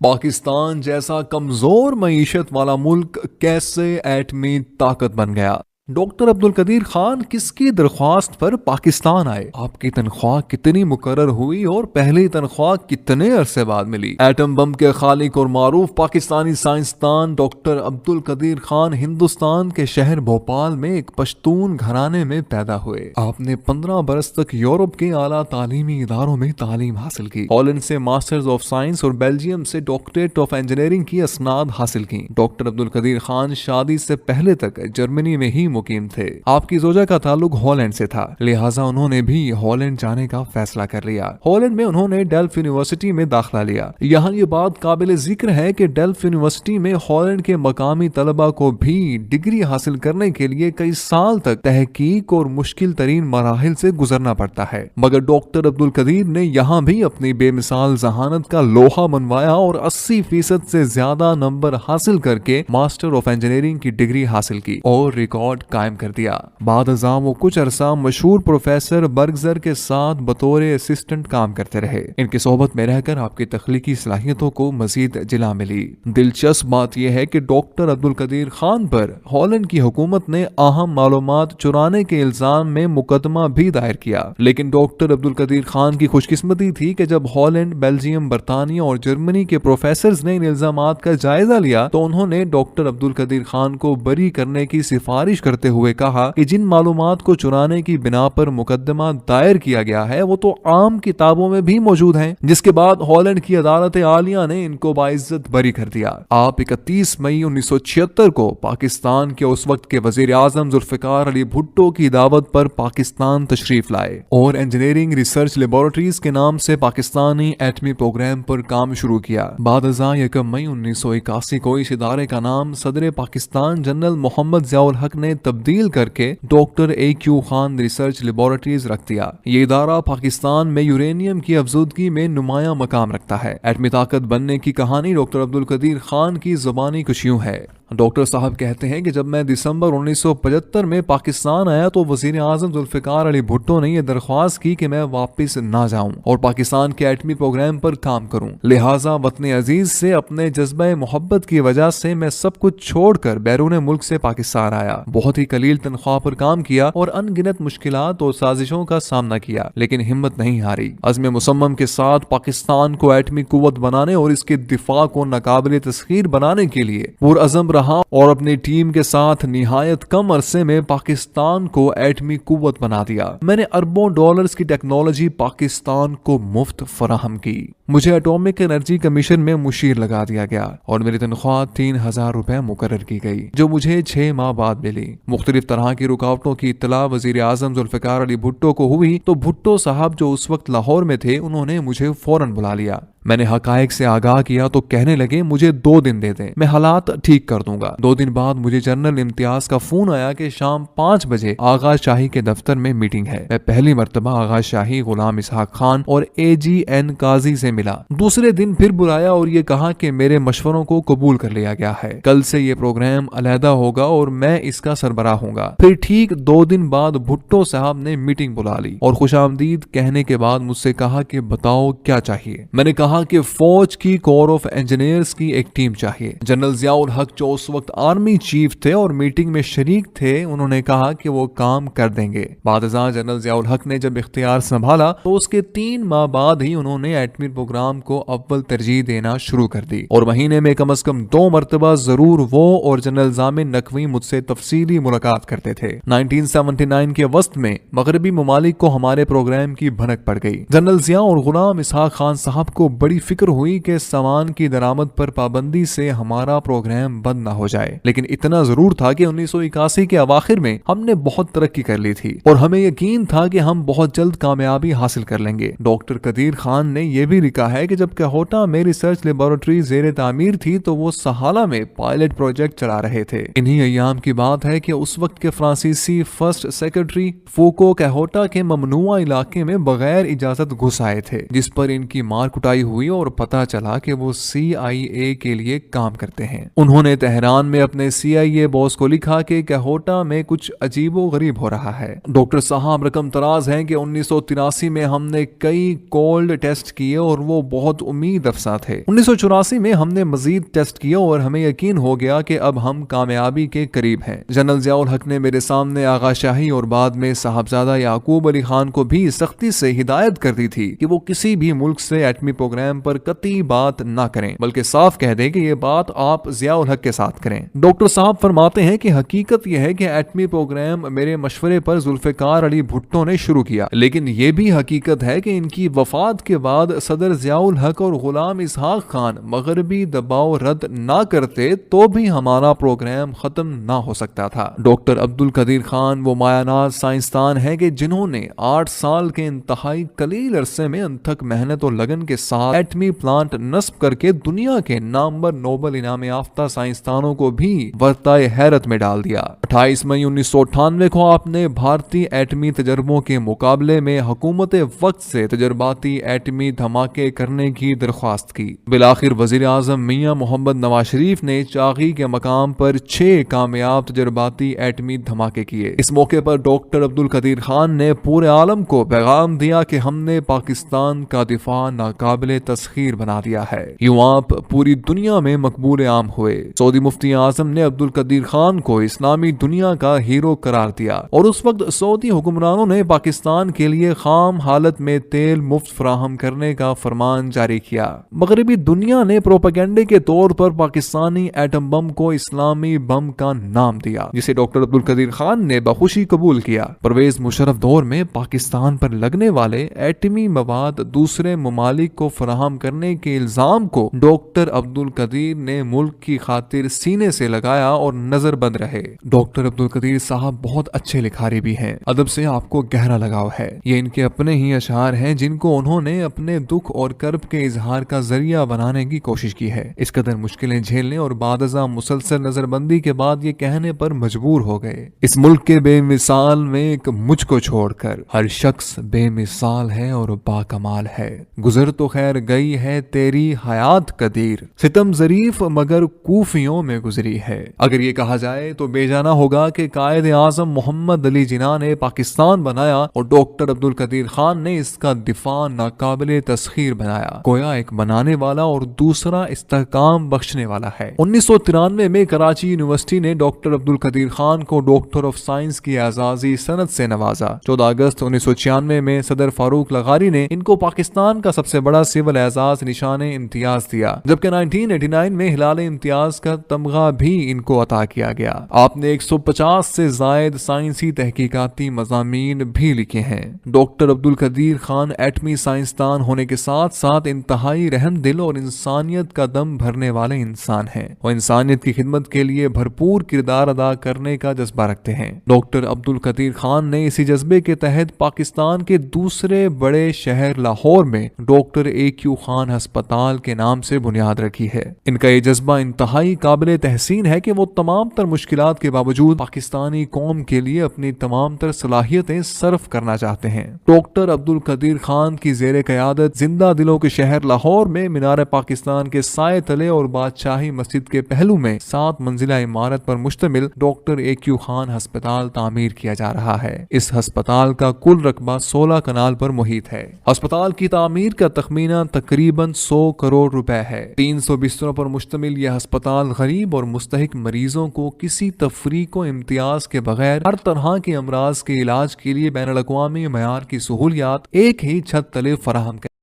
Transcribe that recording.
پاکستان جیسا کمزور معیشت والا ملک کیسے ایٹمی طاقت بن گیا؟ ڈاکٹر عبدالقدیر خان کس کی درخواست پر پاکستان آئے؟ آپ کی تنخواہ کتنی مقرر ہوئی اور پہلی تنخواہ کتنے عرصے بعد ملی؟ ایٹم بم کے خالق اور معروف پاکستانی سائنسدان ڈاکٹر عبدالقدیر خان ہندوستان کے شہر بھوپال میں ایک پشتون گھرانے میں پیدا ہوئے۔ آپ نے 15 برس تک یورپ کے اعلیٰ تعلیمی اداروں میں تعلیم حاصل کی۔ ہالینڈ سے ماسٹرز آف سائنس اور بیلجیم سے ڈاکٹریٹ آف انجینئرنگ کی اسناد حاصل کی۔ ڈاکٹر عبدالقدیر خان شادی سے پہلے تک جرمنی میں ہی مقیم تھے۔ آپ کی زوجہ کا تعلق ہالینڈ سے تھا، لہٰذا انہوں نے بھی ہالینڈ جانے کا فیصلہ کر لیا۔ ہالینڈ میں انہوں نے ڈیلف یونیورسٹی میں داخلہ لیا۔ یہاں یہ بات قابل ذکر ہے کہ ڈیلف یونیورسٹی میں ہالینڈ کے مقامی طلبہ کو بھی ڈگری حاصل کرنے کے لیے کئی سال تک تحقیق اور مشکل ترین مراحل سے گزرنا پڑتا ہے، مگر ڈاکٹر عبدالقدیر نے یہاں بھی اپنی بے مثال ذہانت کا لوہا منوایا اور 80% سے زیادہ نمبر حاصل کر کے ماسٹر آف انجینئرنگ کی ڈگری حاصل کی اور ریکارڈ قائم کر دیا۔ بعد ازاں وہ کچھ عرصہ مشہور پروفیسر برگزر کے ساتھ بطور اسسٹنٹ کام کرتے رہے۔ ان کی صحبت میں رہ کر آپ کی تخلیقی صلاحیتوں کو مزید جلا ملی۔ دلچسپ بات یہ ہے کہ ڈاکٹر عبدالقدیر خان پر ہالینڈ کی حکومت نے اہم معلومات چرانے کے الزام میں مقدمہ بھی دائر کیا، لیکن ڈاکٹر عبدالقدیر خان کی خوش قسمتی تھی کہ جب ہالینڈ، بیلجیم، برطانیہ اور جرمنی کے پروفیسرز نے ان الزامات کا جائزہ لیا تو انہوں نے ڈاکٹر عبدالقدیر خان کو بری کرنے کی سفارش کرتے ہوئے کہا کہ جن معلومات کو چرانے کی بنا پر مقدمہ دائر کیا گیا ہے وہ تو عام کتابوں میں بھی موجود ہیں، جس کے بعد ہالینڈ کی عدالت عالیہ نے ان کو باعزت بری کر دیا۔ آپ 31 مئی 1976 کو پاکستان کے اس وقت کے وزیر اعظم ذوالفقار علی بھٹو کی دعوت پر پاکستان تشریف لائے اور انجینئرنگ ریسرچ لیبارٹریز کے نام سے پاکستانی ایٹمی پروگرام پر کام شروع کیا۔ بعد ازاں 1 مئی 1981 کو اس ادارے کا نام صدر پاکستان جنرل محمد ضیاء الحق نے تبدیل کر کے doctor A.Q. Khan research laboratories رکھ دیا۔ یہ ادارہ پاکستان میں یورینیم کی افزودگی میں نمایاں مقام رکھتا ہے۔ ایٹمی طاقت بننے کی کہانی ڈاکٹر عبدالقدیر خان کی زبانی کچھ یوں ہے۔ ڈاکٹر صاحب کہتے ہیں کہ جب میں دسمبر 1975 میں پاکستان آیا تو وزیر اعظم ذوالفقار علی بھٹو نے یہ درخواست کی کہ میں واپس نہ جاؤں اور پاکستان کے ایٹمی پروگرام پر کام کروں، لہٰذا وطن عزیز سے اپنے جذبہ محبت کی وجہ سے میں سب کچھ چھوڑ کر بیرون ملک سے پاکستان آیا۔ بہت ہی قلیل تنخواہ پر کام کیا اور ان گنت مشکلات اور سازشوں کا سامنا کیا، لیکن ہمت نہیں ہاری۔ عزم مصمم کے ساتھ پاکستان کو ایٹمی قوت بنانے اور اس کے دفاع کو ناقابل تسخیر بنانے کے لیے پرعزم رہا اور اپنی ٹیم کے ساتھ نہایت کم عرصے میں پاکستان کو ایٹمی قوت بنا دیا۔ میں نے اربوں ڈالرز کی ٹیکنالوجی پاکستان کو مفت فراہم کی۔ مجھے ایٹامک انرجی کمیشن میں مشیر لگا دیا گیا اور میری تنخواہ 3000 روپے مقرر کی گئی، جو مجھے 6 ماہ بعد ملی۔ مختلف طرح کی رکاوٹوں کی اطلاع وزیر اعظم ذوالفقار علی بھٹو کو ہوئی تو بھٹو صاحب جو اس وقت لاہور میں تھے انہوں نے مجھے فوراً بلا لیا۔ میں نے حقائق سے آگاہ کیا تو کہنے لگے مجھے 2 دن دے دیں، میں حالات ٹھیک کر دوں گا۔ 2 دن بعد مجھے جنرل امتیاز کا فون آیا کہ شام 5 بجے آغا شاہی کے دفتر میں میٹنگ ہے۔ میں پہلی مرتبہ آغا شاہی غلام اسحاق خان اور AGN قاضی سے ملا۔ دوسرے دن پھر بلایا اور یہ کہا کہ میرے مشوروں کو قبول کر لیا گیا ہے، کل سے یہ پروگرام علیحدہ ہوگا اور میں اس کا سربراہ ہوں گا۔ پھر ٹھیک 2 دن بعد بھٹو صاحب نے میٹنگ بلا لی اور خوش آمدید کہنے کے بعد مجھ سے کہا کہ بتاؤ کیا چاہیے۔ میں نے کہا کہ فوج کی کور آف انجینئرز کی ایک ٹیم چاہیے۔ جنرل ضیاء الحق جو اس وقت آرمی چیف تھے اور میٹنگ میں شریک تھے، انہوں نے کہا کہ وہ کام کر دیں گے۔ بعد ازاں جنرل ضیاء الحق نے جب اختیار سنبھالا تو اس کے 3 ماہ بعد ہی انہوں نے ایٹمی پروگرام کو اول ترجیح دینا شروع کر دی اور مہینے میں کم از کم 2 مرتبہ ضرور وہ اور جنرل ضامن نقوی مجھ سے تفصیلی ملاقات کرتے تھے۔ 1979 کے وسط میں مغربی ممالک کو ہمارے پروگرام کی بھنک پڑ گئی۔ جنرل ضیاء اور غلام اسحاق خان صاحب کو بڑی فکر ہوئی کہ سامان کی درآمد پر پابندی سے ہمارا پروگرام بند نہ ہو جائے، لیکن اتنا ضرور تھا کہ 1981 کے اواخر میں ہم نے بہت ترقی کر لی تھی اور ہمیں یقین تھا کہ ہم بہت جلد کامیابی حاصل کر لیں گے۔ ڈاکٹر قدیر خان نے یہ بھی لکھا ہے کہ جب کوہٹا میں ریسرچ لیبارٹری زیر تعمیر تھی تو وہ سہالہ میں پائلٹ پروجیکٹ چلا رہے تھے۔ انہی ایام کی بات ہے کہ اس وقت کے فرانسیسی فرسٹ سیکرٹری فوکو کوہٹا کے ممنوعہ علاقے میں بغیر اجازت گھس آئے تھے، جس پر ان کی مار کٹائی ہوئی اور پتا چلا کہ وہ CIA کے لیے کام کرتے ہیں۔ انہوں نے تہران میں اپنے CIA باس کو لکھا کہ کہوٹا میں کچھ عجیب و غریب ہو رہا ہے۔ ڈاکٹر صاحب رقم تراز ہیں کہ 1983 میں ہم نے کئی کولڈ ٹیسٹ کیے اور وہ بہت امید افزا تھے۔ 1984 میں ہم نے مزید ٹیسٹ کیے اور ہمیں یقین ہو گیا کہ اب ہم کامیابی کے قریب ہیں۔ جنرل ضیاء الحق نے میرے سامنے آغا شاہی اور بعد میں صاحبزادہ یعقوب علی خان کو بھی سختی سے ہدایت کر دی تھی کہ وہ کسی بھی ملک سے ایٹمی پروگرام پر قطعی بات نہ کریں، بلکہ صاف کہہ دیں کہ یہ بات آپ ضیاء الحق کے ساتھ کریں۔ ڈاکٹر صاحب فرماتے ہیں کہ حقیقت یہ ہے کہ ایٹمی پروگرام میرے مشورے پر ذوالفقار علی بھٹو نے شروع کیا، لیکن یہ بھی حقیقت ہے کہ ان کی وفات کے بعد صدر ضیاء الحق اور غلام اسحاق خان مغربی دباؤ رد نہ کرتے تو بھی ہمارا پروگرام ختم نہ ہو سکتا تھا۔ ڈاکٹر عبد القدیر خان وہ مایاناز سائنسدان ہیں کہ جنہوں نے 8 سال کے انتہائی قلیل عرصے میں انتھک محنت اور لگن کے ساتھ ایٹمی پلانٹ نصب کر کے دنیا کے نامور نوبل انعام یافتہ سائنسدانوں کو بھی ورطۂ حیرت میں ڈال دیا۔ 28 مئی 1998 کو آپ نے بھارتی ایٹمی تجربوں کے مقابلے میں حکومت وقت سے تجرباتی ایٹمی دھماکے کرنے کی درخواست کی۔ بالآخر وزیر اعظم میاں محمد نواز شریف نے چاغی کے مقام پر 6 کامیاب تجرباتی ایٹمی دھماکے کیے۔ اس موقع پر ڈاکٹر عبد القدیر خان نے پورے عالم کو پیغام دیا کہ ہم نے پاکستان کا دفاع ناقابل تسخیر بنا دیا ہے۔ یوں آپ پوری دنیا میں مقبول عام ہوئے۔ سعودی مفتی اعظم نے عبد القدیر خان کو اسلامی دنیا کا ہیرو قرار دیا اور اس وقت سعودی حکمرانوں نے پاکستان کے لیے خام حالت میں تیل مفت فراہم کرنے کا فرمان جاری کیا۔ مغربی دنیا نے پروپیگنڈے کے طور پر پاکستانی ایٹم بم کو اسلامی بم کا نام دیا، جسے ڈاکٹر عبد القدیر خان نے بخوشی قبول کیا۔ پرویز مشرف دور میں پاکستان پر لگنے والے ایٹمی مواد دوسرے ممالک کو فراہم کرنے کے الزام کو ڈاکٹر عبد القدیر نے ملک کی خاطر سینے سے لگایا اور نظر بند رہے۔ ڈاکٹر عبد القدیر صاحب بہت اچھے لکھاری بھی ہیں، ادب سے آپ کو گہرا لگاؤ ہے۔ یہ ان کے اپنے ہی اشعار ہیں جن کو انہوں نے اپنے دکھ اور کرب کے اظہار کا ذریعہ بنانے کی کوشش کی ہے۔ اس قدر مشکلیں جھیلنے اور بعد ازاں مسلسل نظر بندی کے بعد یہ کہنے پر مجبور ہو گئے، اس ملک کے بے مثال میں ایک مجھ کو چھوڑ کر ہر شخص بے مثال ہے اور با کمال ہے۔ گزر تو خیر گئی ہے تیری حیات قدیر، ستم ظریف مگر کوفیوں میں گزری ہے۔ اگر یہ کہا جائے تو بے جانا ہوگا کہ قائد اعظم محمد علی جناح نے پاکستان بنایا اور ڈاکٹر عبد القدیر خان نے اس کا دفاع ناقابل تسخیر بنایا، گویا ایک بنانے والا اور دوسرا استحکام بخشنے والا ہے۔ 1993 میں کراچی یونیورسٹی نے ڈاکٹر عبد القدیر خان کو ڈاکٹر آف سائنس کی اعزازی سند سے نوازا۔ 14 اگست 1996 میں صدر فاروق لغاری نے ان کو پاکستان کا سب سے بڑا سول اعزاز نشان امتیاز دیا، جبکہ 1989 میں ہلال امتیاز کا تمغہ بھی ان کو عطا کیا گیا۔ آپ نے 150 سے زائد سائنسی تحقیقاتی مضامین بھی لکھے ہیں۔ ڈاکٹر عبد القدیر خان ایٹمی سائنسدان ہونے کے ساتھ ساتھ انتہائی رحم دل اور انسانیت کا دم بھرنے والے انسان ہیں۔ وہ انسانیت کی خدمت کے لیے بھرپور کردار ادا کرنے کا جذبہ رکھتے ہیں۔ ڈاکٹر عبد القدیر خان نے اسی جذبے کے تحت پاکستان کے دوسرے بڑے شہر لاہور میں ڈاکٹر AQ خان ہسپتال کے نام سے بنیاد رکھی ہے۔ ان کا یہ جذبہ انتہائی قابل تحسین ہے کہ وہ تمام تر مشکلات کے باوجود پاکستانی قوم کے لیے اپنی تمام تر صلاحیتیں صرف کرنا چاہتے ہیں۔ ڈاکٹر عبد القدیر خان کی زیر قیادت زندہ دلوں کے شہر لاہور میں مینار پاکستان کے سائے تلے اور بادشاہی مسجد کے پہلو میں 7 منزلہ عمارت پر مشتمل ڈاکٹر AQ خان ہسپتال تعمیر کیا جا رہا ہے۔ اس ہسپتال کا کل رقبہ 16 کنال پر محیط ہے۔ ہسپتال کی تعمیر کا تخمینہ تقریباً 100 کروڑ روپے ہے۔ 300 بستروں پر مشتمل یہ ہسپتال غریب اور مستحق مریضوں کو کسی تفریق و امتیاز کے بغیر ہر طرح کے امراض کے علاج کے لیے بین الاقوامی معیار کی سہولیات ایک ہی چھت تلے فراہم